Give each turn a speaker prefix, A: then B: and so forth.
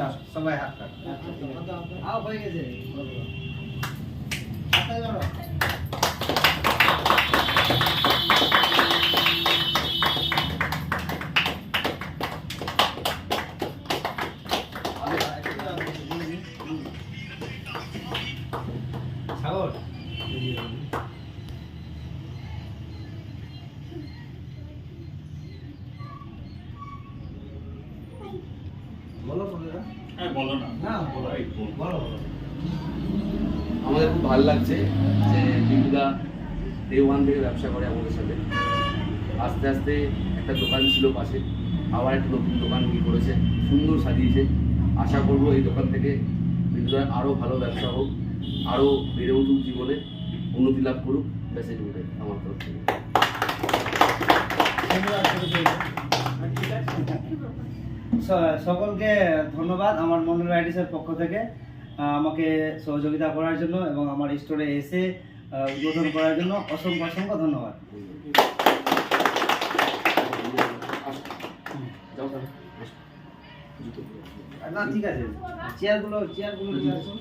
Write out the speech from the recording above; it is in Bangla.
A: আচ্ছা সবাই হাত কাট আও হয়ে গেছে হাতটা ধরো সাগর বলো বলো
B: হ্যাঁ বলো না
A: না বলো বলো
C: আমাদের খুব ভালো লাগছে যে বিন্দুদা ডে ওয়ান থেকে ব্যবসা করে আমাদের সাথে আস্তে আস্তে একটা দোকান ছিল পাশে আবার একটা নতুন দোকান করেছে সুন্দর সাজিয়েছে আশা করবো এই দোকান থেকে বিন্দুদার আরও ভালো ব্যবসা হোক আরও বেড়ে উঠুক জীবনে উন্নতি লাভ করুক মেসেজ উঠে আমার তরফ থেকে
A: সকলকে ধন্যবাদ আমার মন্ডল রাইডিসের পক্ষ থেকে আমাকে সহযোগিতা করার জন্য এবং আমার স্টোরে এসে উদ্বোধন করার জন্য অসংখ্য অসংখ্য ধন্যবাদ না ঠিক আছে চেয়ারগুলো নিয়ে আসুন